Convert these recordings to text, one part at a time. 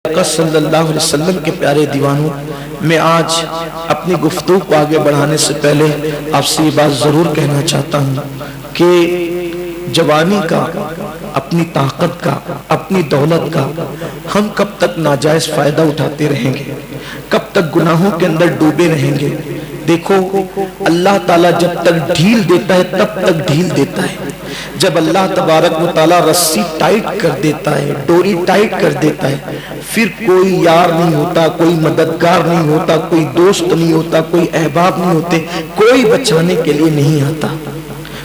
آقا صلی اللہ علیہ وسلم کے پیارے دیوانوں، میں آج اپنی گفتگو کو آگے بڑھانے سے پہلے آپ سے یہ بات ضرور کہنا چاہتا ہوں کہ جوانی کا، اپنی طاقت کا، اپنی دولت کا ہم کب تک ناجائز فائدہ اٹھاتے رہیں گے؟ کب تک گناہوں کے اندر ڈوبے رہیں گے؟ دیکھو، اللہ تعالیٰ جب تک ڈھیل دیتا ہے تب تک ڈھیل دیتا ہے۔ جب اللہ تبارک و تعالیٰ رسی ٹائٹ کر دیتا ہے، ڈوری ٹائٹ کر دیتا ہے، پھر کوئی یار نہیں ہوتا، کوئی مددگار نہیں ہوتا، کوئی دوست نہیں ہوتا، کوئی احباب نہیں ہوتے، کوئی بچانے کے لیے نہیں آتا،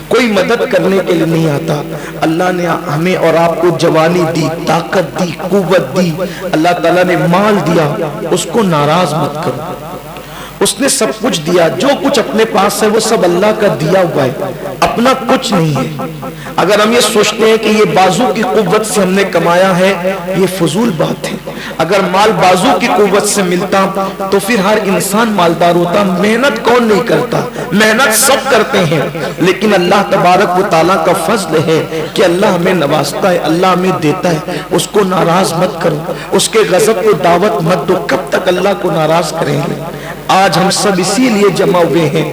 کوئی مدد کرنے کے لیے نہیں آتا۔ اللہ نے ہمیں اور آپ کو جوانی دی، طاقت دی، قوت دی، اللہ تعالیٰ نے مال دیا، اس کو ناراض مت کرو۔ اس نے سب کچھ دیا، جو کچھ اپنے پاس ہے وہ سب اللہ کا دیا ہوا ہے، اپنا کچھ نہیں ہے۔ اگر ہم یہ سوچتے ہیں کہ یہ بازو کی قوت سے ہم نے کمایا ہے، یہ فضول بات ہے۔ اگر مال بازو کی قوت سے ملتا تو پھر ہر انسان مالدار ہوتا۔ محنت کون نہیں کرتا؟ محنت سب کرتے ہیں، لیکن اللہ تبارک و تعالیٰ کا فضل ہے کہ اللہ ہمیں نوازتا ہے، اللہ ہمیں دیتا ہے۔ اس کو ناراض مت کرو، اس کے غضب کو دعوت مت دو۔ کب تک اللہ کو ناراض کریں گے؟ آج ہم سب اسی لیے جمع ہوئے ہیں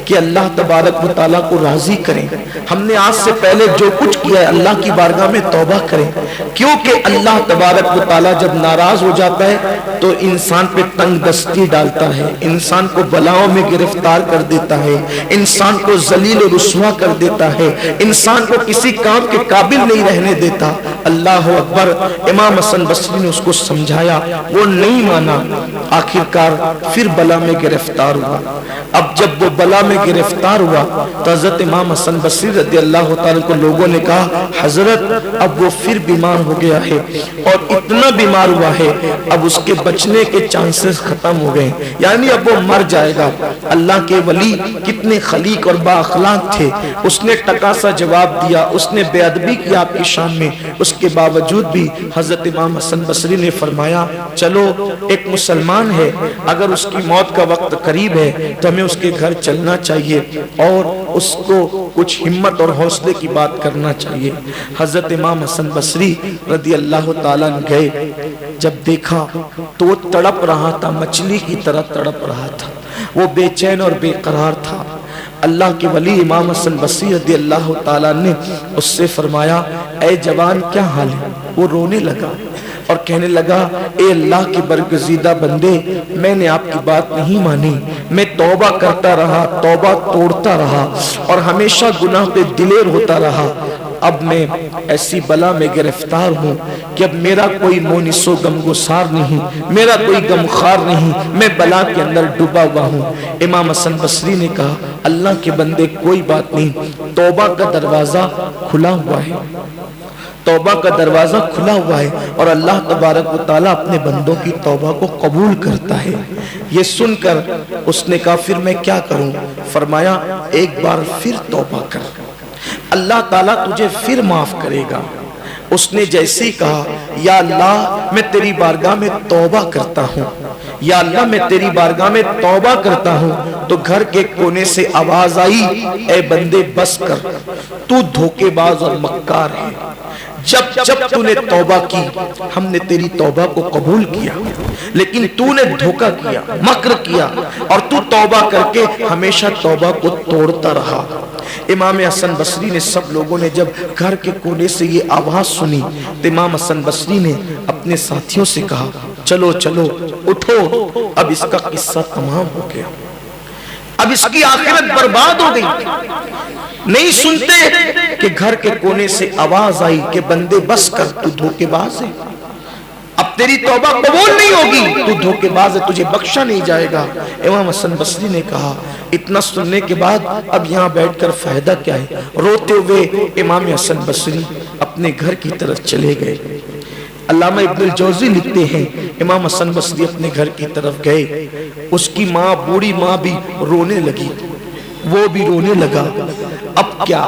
کہ اللہ تبارک و تعالیٰ کو راضی کریں۔ ہم نے آج سے پہلے جو کچھ کیا ہے اللہ کی بارگاہ میں توبہ کریں، کیونکہ اللہ تبارک و تعالیٰ جب ناراض ہو جاتا ہے تو انسان پہ تنگ دستی ڈالتا ہے، انسان کو بلاؤں میں گرفتار کر دیتا ہے، انسان کو ذلیل و رسوا کر دیتا ہے، انسان کو کسی کام کے قابل نہیں رہنے دیتا۔ اللہ اکبر۔ امام حسن بصری نے اس کو سمجھایا، وہ نہیں مانا، آخرکار پھر بلا میں گرفتار ہوا۔ اب جب وہ بلا میں گرفتار ہوا تو حضرت امام حسن بصری رضی اللہ تعالیٰ کو لوگوں نے کہا، حضرت اب وہ پھر بیمار ہو گیا ہے، اور اتنا بیمار ہوا ہے اب اس کے بچنے کے چانسز ختم ہو گئے، یعنی اب وہ مر جائے گا۔ اللہ کے ولی کتنے خلیق اور با اخلاق تھے، اس نے ٹکا سا جواب دیا، اس نے بے ادبی کی آپ کی شان میں، اس کے باوجود بھی حضرت امام حسن بصری نے فرمایا، چلو ایک مسلمان ہے، اگر اس کی موت کا وقت قریب ہے تو ہمیں اس کے گھر چلنا چاہیے اور اس کو کچھ ہمت اور حوصلے کی بات کرنا چاہیے۔ حضرت امام حسن بصری رضی اللہ تعالیٰ نے گئے، جب دیکھا تو وہ تڑپ رہا تھا، مچھلی کی طرح تڑپ رہا تھا، وہ بے چین اور بے قرار تھا۔ اللہ کے ولی امام حسن بصری رضی اللہ تعالیٰ نے اس سے فرمایا، اے جوان کیا حال ہے؟ وہ رونے لگا اور کہنے لگا، اے اللہ کے برگزیدہ بندے، میں نے آپ کی بات نہیں مانی، میں توبہ کرتا رہا، توبہ توڑتا رہا اور ہمیشہ گناہ پہ دلیر ہوتا رہا۔ اب میں ایسی بلا میں گرفتار ہوں کہ اب میرا کوئی مونس و غمگسار نہیں، میرا کوئی غمخوار نہیں، میں بلا کے اندر ڈوبا ہوا ہوں۔ امام حسن بصری نے کہا، اللہ کے بندے کوئی بات نہیں، توبہ کا دروازہ کھلا ہوا ہے، توبہ کا دروازہ کھلا ہوا ہے، اور اللہ تبارک و تعالیٰ اپنے بندوں کی توبہ کو قبول کرتا ہے۔ یہ سن کر اس نے کہا، پھر میں کیا کروں؟ فرمایا، ایک بار پھر توبہ کر، اللہ تعالیٰ تجھے پھر معاف کرے گا۔ اس نے جیسے ہی کہا، یا اللہ میں تیری بارگاہ میں توبہ کرتا ہوں، یا اللہ میں تیری بارگاہ میں توبہ کرتا ہوں، تو گھر کے کونے سے آواز آئی، اے بندے بس کر، تو دھوکے باز اور مکار ہے۔ جب تو نے توبہ کی ہم نے تیری توبہ کو قبول کیا، لیکن تو نے دھوکہ کیا، مکر کیا، اور تو توبہ کر کے ہمیشہ توبہ کو توڑتا رہا۔ امام حسن بصری نے، سب لوگوں نے جب گھر کے کونے سے یہ آواز سنی تو امام حسن بصری نے اپنے ساتھیوں سے کہا، چلو چلو اٹھو، اب اس کا قصہ تمام ہو گیا، اب اس کی آخرت برباد ہو گئی۔ نہیں سنتے کہ گھر کے کونے سے آواز آئی کہ بندے بس کر، تو دھوکے باز ہے، اب تیری توبہ قبول نہیں ہوگی، تو دھوکے باز ہے، تجھے بخشا نہیں جائے گا۔ امام حسن بصری نے کہا، اتنا سننے کے بعد اب یہاں بیٹھ کر فائدہ کیا ہے؟ روتے ہوئے امام حسن بصری اپنے گھر کی طرف چلے گئے۔ علامہ ابن الجوزی لکھتے ہیں، امام حسن بصری اپنے گھر کی طرف گئے، اس کی ماں، بوڑھی ماں بھی رونے لگی، وہ بھی رونے لگا۔ اب کیا؟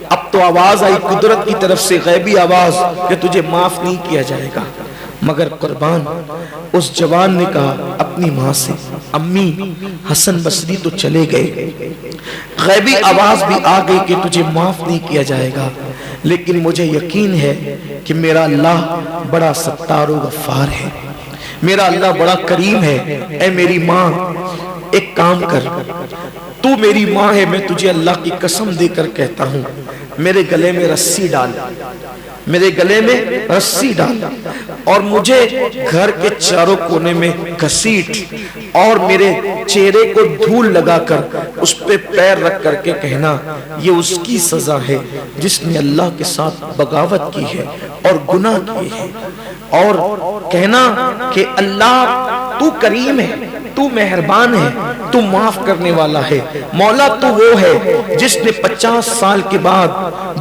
اب تو آواز آئی قدرت کی طرف سے، غیبی آواز کہ تجھے معاف نہیں کیا جائے گا۔ مگر قربان اس جوان نے کہا اپنی ماں سے، امی حسن بصری تو چلے گئے، غیبی آواز بھی آ گئی کہ تجھے معاف نہیں کیا جائے گا، لیکن مجھے یقین ہے کہ میرا اللہ بڑا ستار و غفار ہے، میرا اللہ بڑا کریم ہے، اے میری ماں ایک کام کر، تو میری ماں ہے، میں تجھے اللہ کی قسم دے کر کہتا ہوں میرے گلے میں رسی ڈال، میرے گلے میں رسی ڈال اور مجھے گھر کے چاروں کونے میں گھسیٹ اور میرے چہرے کو دھول لگا کر اس پہ پیر رکھ کر کے کہنا یہ اس کی سزا ہے جس نے اللہ کے ساتھ بغاوت کی ہے اور گناہ کی ہے، اور کہنا کہ اللہ تو کریم ہے، تو مہربان ہے، تو معاف کرنے والا ہے، مولا تو وہ ہے جس نے 50 سال کے بعد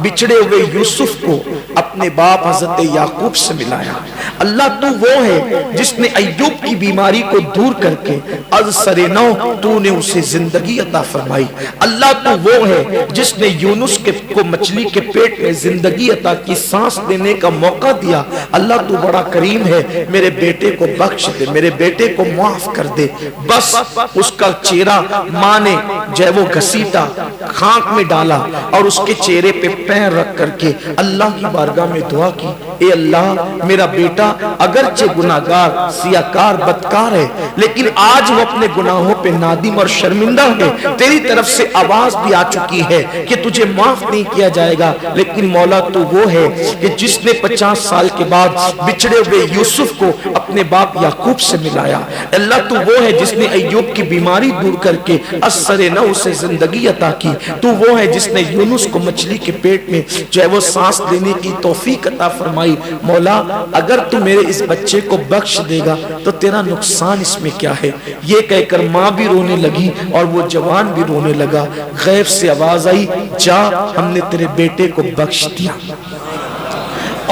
بچھڑے ہوئے یوسف کو اپنے باپ حضرت یعقوب سے ملایا، اللہ تو وہ ہے جس نے ایوب کی بیماری کو دور کر کے از سر نو تو نے اسے زندگی عطا فرمائی، اللہ تو وہ ہے جس نے یونس کو مچھلی کے پیٹ میں زندگی عطا کی، سانس دینے کا موقع دیا، اللہ تو بڑا کریم ہے، میرے بیٹے کو بخش دے، میرے بیٹے کو معاف کر دے۔ بس اس کا چہرہ ماں نے جے وہ گھسیٹا، خاک میں ڈالا اور اس کے چہرے پہ پیر رکھ کر کے اللہ کی بارگاہ میں دعا کی، اے اللہ میرا بیٹا اگرچہ گناہگار سیاکار بدکار ہے لیکن آج وہ اپنے گناہوں پہ نادم اور شرمندہ ہے، تیری طرف سے آواز بھی آ چکی ہے کہ تجھے معاف نہیں کیا جائے گا، لیکن مولا تو وہ ہے کہ جس نے 50 سال کے بعد بچھڑے ہوئے یوسف کو اپنے باپ یعقوب سے ملایا، اللہ تو وہ ہے جس نے ایوب کی بیماری دور کر کے اثر نو سے زندگی عطا کی، تو وہ ہے جس نے یونس کو مچھلی کے پیٹ میں جو ہے وہ سانس لینے کی توفیق عطا فرمائی، مولا اگر تو میرے اس بچے کو بخش دے گا تو تیرا نقصان اس میں کیا ہے؟ یہ کہہ کر ماں بھی رونے لگی اور وہ جوان بھی رونے لگا، غیب سے آواز آئی جا ہم نے تیرے بیٹے کو بخش دیا،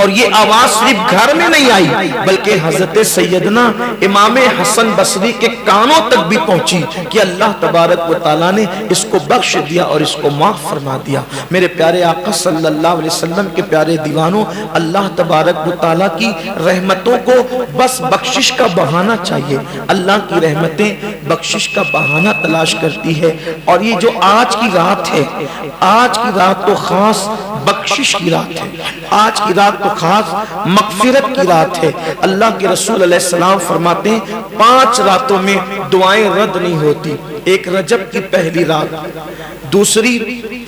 اور یہ آواز صرف گھر میں نہیں آئی بلکہ حضرت سیدنا امام حسن بصری کے کانوں تک بھی پہنچی کہ اللہ تبارک و تعالیٰ نے اس کو بخش دیا اور اس کو معاف فرما دیا۔ میرے پیارے آقا صلی اللہ علیہ وسلم کے پیارے دیوانوں، اللہ تبارک و تعالیٰ کی رحمتوں کو بس بخشش کا بہانہ چاہیے، اللہ کی رحمتیں بخشش کا بہانہ تلاش کرتی ہے، اور یہ جو آج کی رات ہے، آج کی رات تو خاص بخشش کی رات ہے، آج کی رات تو خاص مغفرت کی رات ہے۔ اللہ کے رسول علیہ السلام فرماتے ہیں 5 راتوں میں دعائیں رد نہیں ہوتی، ایک رجب کی پہلی رات، دوسری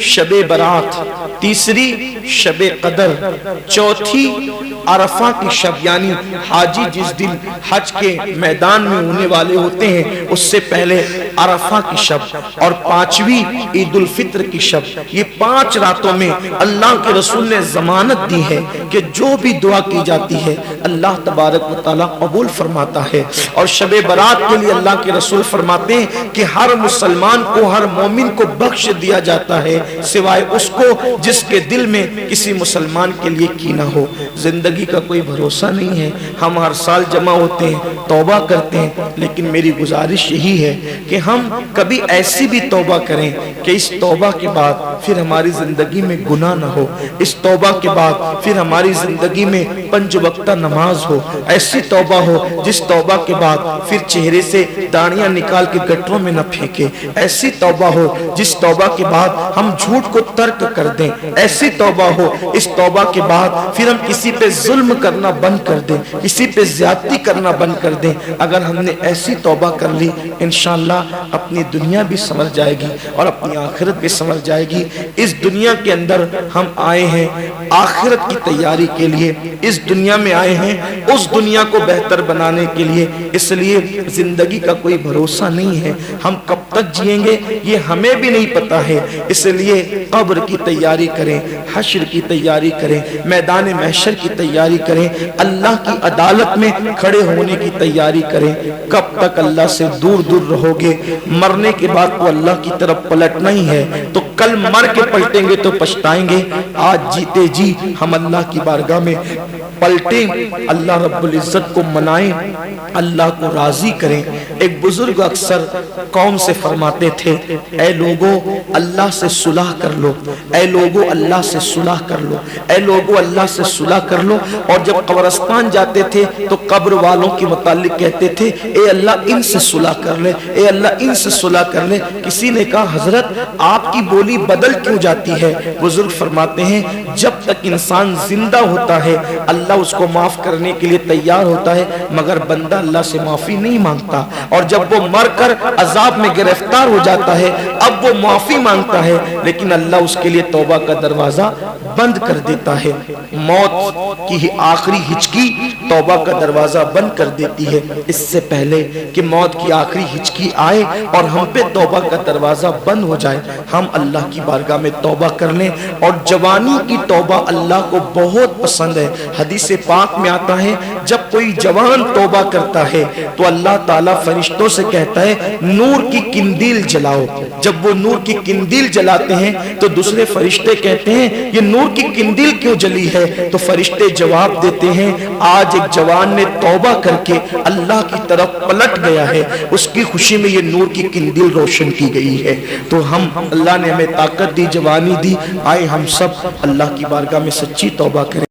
شب برات، تیسری شب قدر، چوتھی عرفہ کی شب، یعنی حاجی جس دن حج کے میدان میں ہونے والے ہوتے ہیں اس سے پہلے عرفہ کی شب، اور 5ویں عید الفطر کی شب۔ یہ 5 راتوں میں اللہ کے رسول نے ضمانت دی ہے کہ جو بھی دعا کی جاتی ہے اللہ تبارک و تعالیٰ قبول فرماتا ہے، اور شب برات کے لیے اللہ کے رسول فرماتے ہیں کہ ہر مسلمان کو، ہر مومن کو بخش دیا جاتا ہے سوائے اس کو جس کے دل میں کسی مسلمان کے لیے کینہ ہو۔ زندگی کا کوئی بھروسہ نہیں ہے، ہم ہر سال جمع ہوتے ہیں، توبہ کرتے ہیں، لیکن میری گزارش یہی ہے کہ ہم کبھی ایسی بھی توبہ کریں کہ اس توبہ کے بعد پھر ہماری زندگی میں گناہ نہ ہو، اس توبہ کے بعد پھر ہماری زندگی میں 5 وقتہ نماز ہو، ایسی توبہ ہو جس توبہ کے بعد پھر چہرے سے داڑیاں نکال کے گٹروں میں نہ پھینکے، ایسی توبہ ہو جس توبہ کے بعد ہم جھوٹ کو ترک کر دیں، ایسی توبہ ہو اس توبہ کے بعد پھر ہم کسی پہ ظلم کرنا بند کر دیں، کسی پہ زیادتی کرنا بند کر دیں۔ اگر ہم نے ایسی توبہ کر لی انشاءاللہ اپنی دنیا بھی سنور جائے گی اور اپنی آخرت بھی سنور جائے گی۔ اس دنیا کے اندر ہم آئے ہیں آخرت کی تیاری کے لیے، اس دنیا میں آئے ہیں اس دنیا کو بہتر بنانے کے لیے، اس لیے زندگی کا کوئی بھروسہ نہیں ہے، ہم کب تک جئیں گے یہ ہمیں بھی نہیں پتا ہے، اس لیے قبر کی تیاری کریں، حشر کی تیاری کریں، میدان محشر کی تیاری کریں، اللہ کی عدالت میں کھڑے ہونے کی تیاری کریں۔ کب تک اللہ سے دور دور رہو گے؟ مرنے کے بعد تو اللہ کی طرف پلٹنا ہی ہے، تو کل مر کے پلٹیں گے تو پچھتائیں گے، آج جیتے جی ہم اللہ کی بارگاہ میں پلٹیں، اللہ رب العزت کو منائیں، اللہ کو راضی کریں، ایک بزرگ اکثر قوم سے فرماتے تھے اے لوگوں اللہ سے صلح کر لو، اے لوگوں اللہ سے صلح کر لو، اے لوگوں اللہ سے صلح کر لو۔ اور جب قبرستان جاتے تھے تو قبر والوں کے متعلق کہتے تھے اے اللہ ان سے صلح کر لے، اے اللہ ان سے صلح کر لے۔ کسی نے کہا حضرت آپ کی بولی بدل کیوں جاتی ہے؟ بزرگ فرماتے ہیں جب تک انسان زندہ ہوتا ہے اللہ اس کو معاف کرنے کے لیے تیار ہوتا ہے، مگر بندہ اللہ سے معافی نہیں مانگتا، اور جب وہ مر کر عذاب میں گرفتار ہو جاتا ہے اب وہ معافی مانگتا ہے، لیکن اللہ اس کے لیے توبہ کا دروازہ بند کر دیتا ہے۔ موت کی آخری ہچکی توبہ کا دروازہ بند کر دیتی ہے۔ اس سے پہلے کہ موت کی آخری ہچکی آئے اور ہم پہ توبہ کا دروازہ بند ہو جائے، ہم اللہ کی بارگاہ میں توبہ کر لیں۔ اور جوانی کی توبہ اللہ کو بہت پسند ہے۔ حدیث پاک میں آتا ہے جب کوئی جوان توبہ کرتا ہے تو اللہ تعالیٰ فرشتوں سے کہتا ہے نور کی قندیل جلاؤ۔ جب وہ نور کی قندیل جلاتے ہیں تو دوسرے فرشتے کہتے ہیں یہ نور کی قندیل کیوں جلی ہے؟ تو فرشتے جواب دیتے ہیں آج ایک جوان نے توبہ کر کے اللہ کی طرف پلٹ گیا ہے، اس کی خوشی میں یہ نور کی قندیل روشن کی گئی ہے۔ تو ہم اللہ نے ہمیں طاقت دی، جوانی دی، آئے ہم سب اللہ کی بارگاہ میں سچی توبہ کریں۔